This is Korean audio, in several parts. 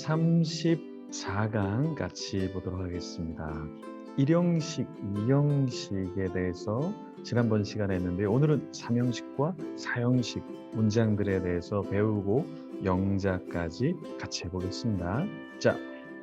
제34강 같이 보도록 하겠습니다. 일형식, 이형식에 대해서 지난번 시간에 했는데 오늘은 삼형식과 사형식 문장들에 대해서 배우고 영작까지 같이 해보겠습니다. 자,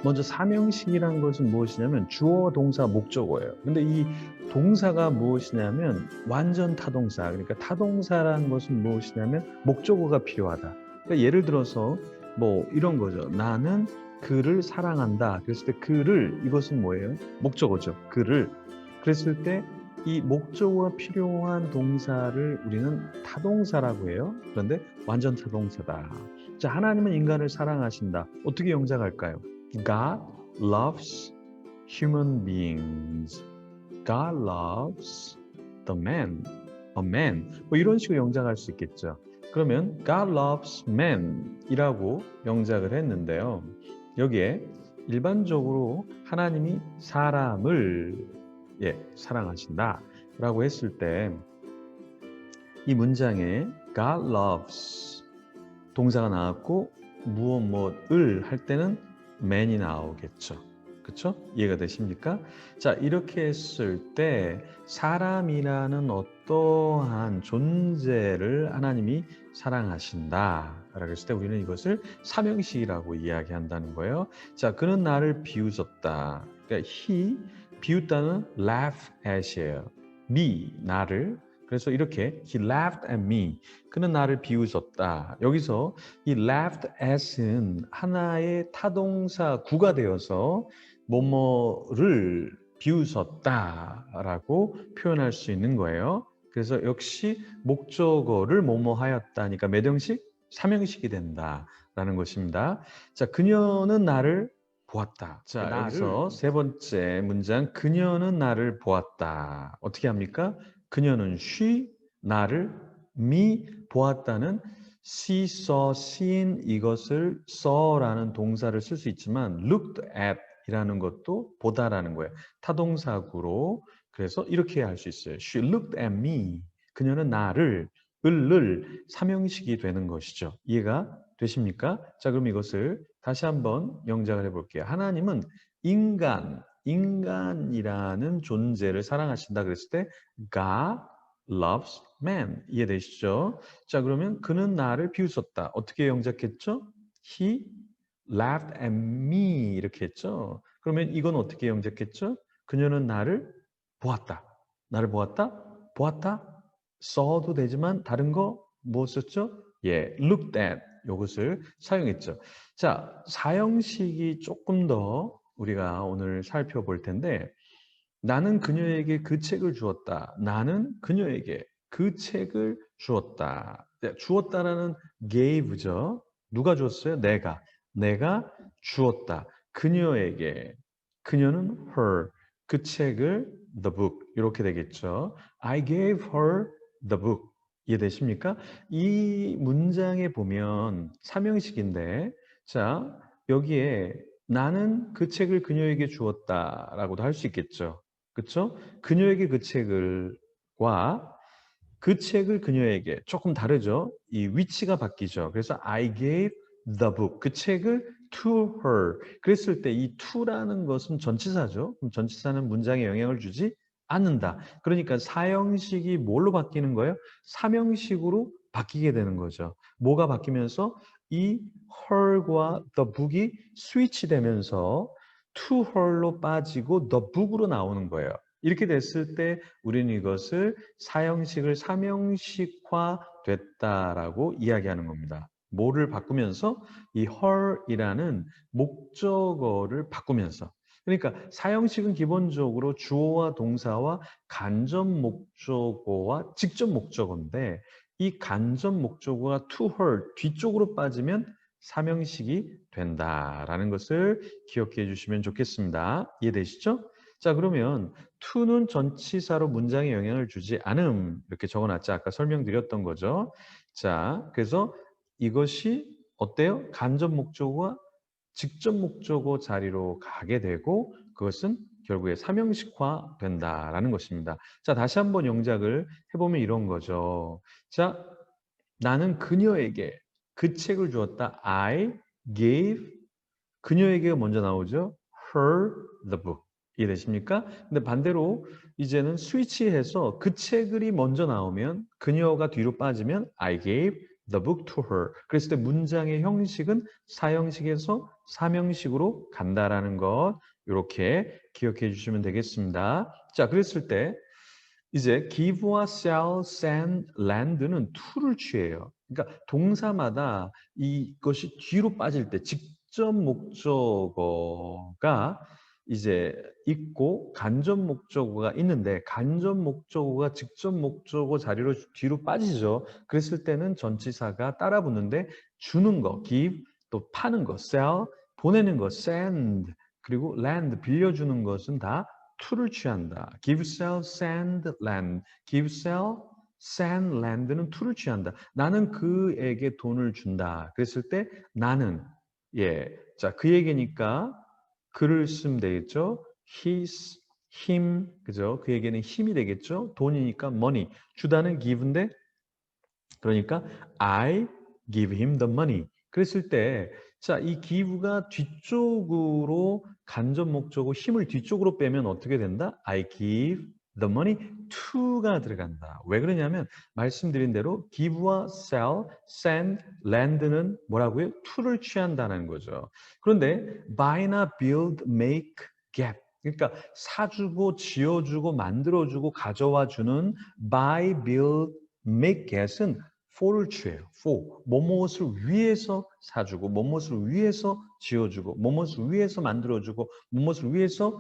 먼저 삼형식이란 것은 무엇이냐면 주어, 동사, 목적어예요. 근데 이 동사가 무엇이냐면 완전 타동사, 그러니까 타동사라는 것은 무엇이냐면 목적어가 필요하다. 그러니까 예를 들어서 뭐 이런 거죠. 나는 그를 사랑한다. 그랬을 때 그를, 이것은 뭐예요? 목적어죠. 그를. 그랬을 때 이 목적어가 필요한 동사를 우리는 타동사라고 해요. 그런데 완전 타동사다. 자, 하나님은 인간을 사랑하신다. 어떻게 영작할까요? God loves human beings. God loves the man, a man. 뭐 이런 식으로 영작할 수 있겠죠. 그러면 God loves man 이라고 영작을 했는데요. 여기에 일반적으로 하나님이 사람을 사랑하신다 라고 했을 때 이 문장에 God loves 동사가 나왔고 무엇을 할 때는 man이 나오겠죠. 그렇죠? 이해가 되십니까? 자, 이렇게 했을 때 사람이라는 어떠한 존재를 하나님이 사랑하신다 라고 했을 때 우리는 이것을 삼형식이라고 이야기한다는 거예요. 자, 그는 나를 비웃었다. 그러니까 he, 비웃다는 laugh at이에요. me, 나를. 그래서 이렇게 he laughed at me. 그는 나를 비웃었다. 여기서 이 laughed at은 하나의 타동사 구가 되어서 뭐뭐를 비웃었다라고 표현할 수 있는 거예요. 그래서 역시 목적어를 뭐뭐 하였다니까 몇 형식? 삼형식이 된다라는 것입니다. 자, 그녀는 나를 보았다. 자, 여기서 세 번째 문장, 그녀는 나를 보았다. 어떻게 합니까? 그녀는 she, 나를 me, 보았다는 see, saw, seen 이것을 saw라는 동사를 쓸 수 있지만 looked at 이라는 것도 보다라는 거예요. 타동사구로. 그래서 이렇게 할 수 있어요. She looked at me. 그녀는 나를 을 삼형식이 되는 것이죠. 이해가 되십니까? 자, 그럼 이것을 다시 한번 영작을 해볼게요. 하나님은 인간이라는 존재를 사랑하신다 그랬을 때 God loves man. 이해되시죠? 자, 그러면 그는 나를 비웃었다. 어떻게 영작했죠? He laughed at me 이렇게 했죠. 그러면 이건 어떻게 영작했죠? 그녀는 나를 보았다. 나를 보았다? 보았다? saw도 되지만 다른 거 뭐 썼죠? looked at 이것을 사용했죠. 자, 사형식이 조금 더 우리가 오늘 살펴볼 텐데 나는 그녀에게 그 책을 주었다. 나는 그녀에게 그 책을 주었다. 주었다라는 gave죠. 누가 줬어요? 내가 주었다. 그녀에게. 그녀는 her. 그 책을 the book. 이렇게 되겠죠. I gave her the book. 이해되십니까? 이 문장에 보면 삼형식인데 자, 여기에 나는 그 책을 그녀에게 주었다라고도 할 수 있겠죠. 그렇죠? 그녀에게 그 책을과 그 책을 그녀에게 조금 다르죠. 이 위치가 바뀌죠. 그래서 I gave the book. 그 책을 to her. 그랬을 때 이 to라는 것은 전치사죠. 그럼 전치사는 문장에 영향을 주지 않는다. 그러니까 사형식이 뭘로 바뀌는 거예요? 삼형식으로 바뀌게 되는 거죠. 뭐가 바뀌면서 이 her과 the book이 스위치 되면서 to her로 빠지고 the book으로 나오는 거예요. 이렇게 됐을 때 우리는 이것을 사형식을 삼형식화 됐다라고 이야기하는 겁니다. 뭐를 바꾸면서 이 her이라는 목적어를 바꾸면서 그러니까 사형식은 기본적으로 주어와 동사와 간접 목적어와 직접 목적어인데 이 간접 목적어가 to her 뒤쪽으로 빠지면 삼형식이 된다라는 것을 기억해 주시면 좋겠습니다. 이해되시죠? 자, 그러면 to는 전치사로 문장에 영향을 주지 않음 이렇게 적어놨죠. 아까 설명드렸던 거죠. 자, 그래서 이것이 어때요? 간접 목적어와 직접 목적어 자리로 가게 되고 그것은 결국에 삼형식화 된다라는 것입니다. 자, 다시 한번 영작을 해보면 이런 거죠. 자, 나는 그녀에게 그 책을 주었다. I gave 그녀에게 먼저 나오죠. her the book. 이해되십니까? 근데 반대로 이제는 스위치해서 그 책이 먼저 나오면 그녀가 뒤로 빠지면 I gave the book to her. 그랬을 때 문장의 형식은 사형식에서 사명식으로 간다라는 것 이렇게 기억해 주시면 되겠습니다. 자, 그랬을 때 이제 give와 sell, send, lend는 to를 취해요. 그러니까 동사마다 이것이 뒤로 빠질 때 직접 목적어가 이제 있고 간접 목적어가 있는데 간접 목적어가 직접 목적어 자리로 뒤로 빠지죠. 그랬을 때는 전치사가 따라 붙는데 주는 거 give, 또 파는 거 sell, 보내는 거 send, 그리고 lend 빌려주는 것은 다 to를 취한다. give, sell, send, lend. give, sell, send, lend는 to를 취한다. 나는 그에게 돈을 준다. 그랬을 때 나는 자, 그에게니까 그를 쓰면 되겠죠. his, him, 그죠? 그에게는 힘이 되겠죠. 돈이니까 money. 주다는 give인데 그러니까 I give him the money. 그랬을 때 자, 이 give가 뒤쪽으로 간접 목적어 힘을 뒤쪽으로 빼면 어떻게 된다? I give the money to가 들어간다. 왜 그러냐면 말씀드린 대로 give와 sell, send, lend는 뭐라고요? to를 취한다는 거죠. 그런데 buy나 build, make, get 그러니까 사주고 지어주고 만들어주고 가져와주는 buy, build, make, get은 for를 취해요. for. 뭐뭇을 위해서 사주고 뭐뭇을 위해서 지어주고 뭐뭇을 위해서 만들어주고 뭐뭇을 위해서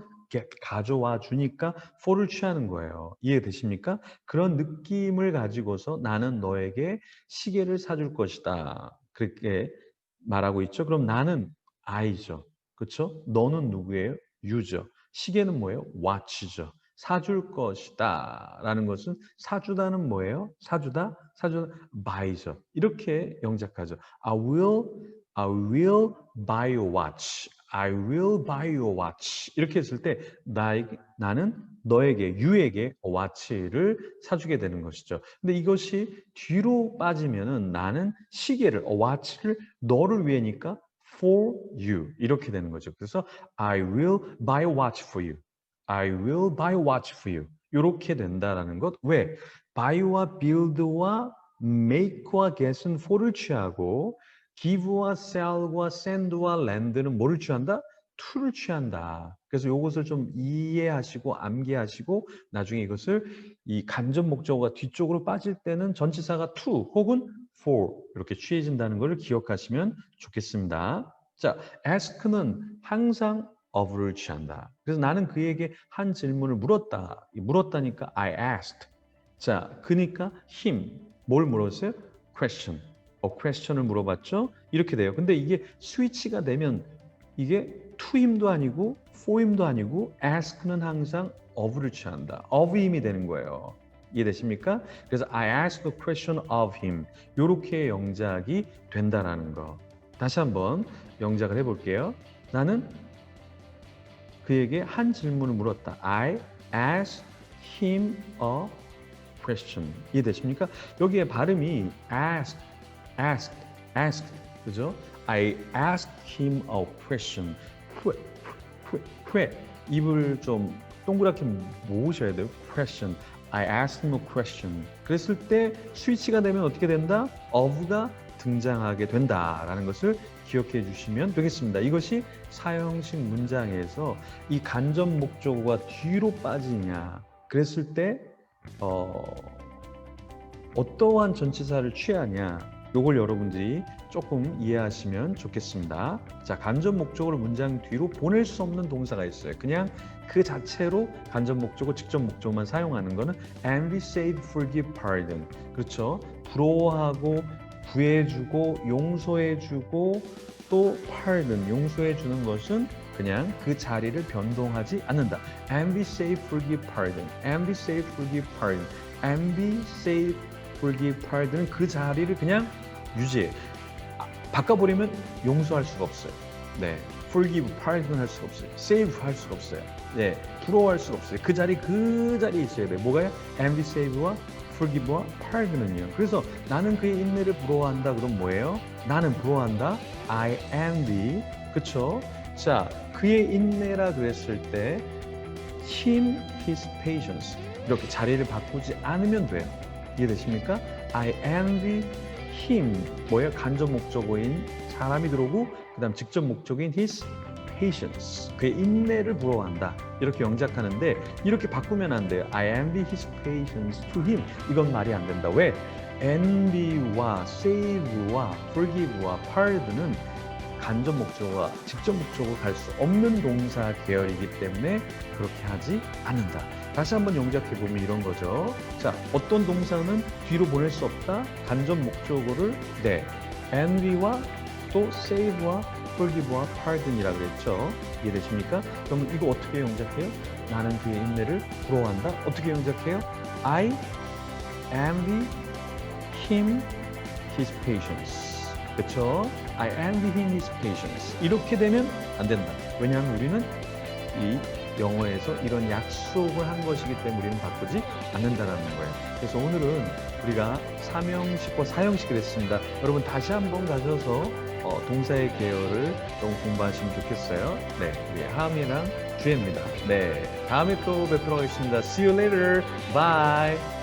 가져와 주니까 for를 취하는 거예요. 이해되십니까? 그런 느낌을 가지고서 나는 너에게 시계를 사줄 것이다. 그렇게 말하고 있죠. 그럼 나는 I죠. 그렇죠? 너는 누구예요? You죠. 시계는 뭐예요? Watch죠. 사줄 것이다 라는 것은 사주다는 뭐예요? 사주다? 사주다 buy죠. 이렇게 영작하죠. I will buy your watch. I will buy your watch. 이렇게 했을 때 나는 너에게, you에게 watch를 사주게 되는 것이죠. 근데 이것이 뒤로 빠지면은 나는 시계를, watch를 너를 위해니까 for you 이렇게 되는 거죠. 그래서 I will buy a watch for you. I will buy a watch for you. 이렇게 된다라는 것. 왜? buy와 build와 make와 get은 for를 취하고 give와 sell과 send와 lend는 뭐를 취한다? to를 취한다. 그래서 이것을 좀 이해하시고 암기하시고 나중에 이것을 이 간접 목적어가 뒤쪽으로 빠질 때는 전치사가 to 혹은 for 이렇게 취해진다는 것을 기억하시면 좋겠습니다. 자, ask는 항상 of를 취한다. 그래서 나는 그에게 한 질문을 물었다. 물었다니까 I asked. 자, 그러니까 him 뭘 물었어요? question. question을 물어봤죠? 이렇게 돼요. 근데 이게 스위치가 되면 이게 to him도 아니고 for him도 아니고 ask는 항상 of를 취한다. of him이 되는 거예요. 이해되십니까? 그래서 I asked a question of him. 이렇게 영작이 된다라는 거. 다시 한번 영작을 해볼게요. 나는 그에게 한 질문을 물었다. I asked him a question. 이해되십니까? 여기에 발음이 asked, 그죠? I asked him a question. 입을 좀 동그랗게 모으셔야 돼요. question. I asked him a question. 그랬을 때 스위치가 되면 어떻게 된다? of가 등장하게 된다라는 것을 기억해 주시면 되겠습니다. 이것이 사형식 문장에서 이 간접 목적어가 뒤로 빠지냐 그랬을 때 어떠한 전치사를 취하냐 요걸 여러분들이 조금 이해하시면 좋겠습니다. 자, 간접 목적어를 문장 뒤로 보낼 수 없는 동사가 있어요. 그냥 그 자체로 간접 목적어, 직접 목적어만 사용하는 거는 envy, save, forgive, pardon. 그렇죠? 부러워하고 구해주고 용서해주고 또 pardon, 용서해주는 것은 그냥 그 자리를 변동하지 않는다. envy, save, forgive, pardon. envy, save, forgive, pardon. envy, save, forgive, pardon은 그 자리를 그냥 유지해. 바꿔버리면 용서할 수가 없어요. 네, forgive, pardon 할 수가 없어요. save 할 수가 없어요. 네, 부러워할 수가 없어요. 그 자리에 있어야 돼요. 뭐가요? envy, save와 forgive와 pardon은요. 그래서 나는 그의 인내를 부러워한다. 그럼 뭐예요? 나는 부러워한다. I envy. 그쵸? 자, 그의 인내라 그랬을 때 him, his patience 이렇게 자리를 바꾸지 않으면 돼요. 이해되십니까? I envy him 뭐야? 간접 목적어인 사람이 들어오고 그 다음 직접 목적인 his patience 그의 인내를 부러워한다 이렇게 영작하는데 이렇게 바꾸면 안 돼요. I envy his patience to him 이건 말이 안 된다. 왜? envy와 save와 forgive와 pardon은 간접 목적어와 직접 목적어로 갈 수 없는 동사 계열이기 때문에 그렇게 하지 않는다. 다시 한번 영작해보면 이런 거죠. 자, 어떤 동사는 뒤로 보낼 수 없다. 간접 목적어를 envy와 또 save와 forgive와 pardon이라 그랬죠. 이해되십니까? 그러면 이거 어떻게 영작해요? 나는 그의 인내를 부러워한다. 어떻게 영작해요? I envy him his patience. 그렇죠? I envy him his patience. 이렇게 되면 안 된다. 왜냐하면 우리는 이 영어에서 이런 약속을 한 것이기 때문에 우리는 바꾸지 않는다는 거예요. 그래서 오늘은 우리가 3형식과 4형식을 했습니다. 여러분 다시 한번 가셔서 동사의 계열을 좀 공부하시면 좋겠어요. 네, 우리 하미랑 주혜입니다. 네, 다음에 또 뵙도록 하겠습니다. See you later. Bye.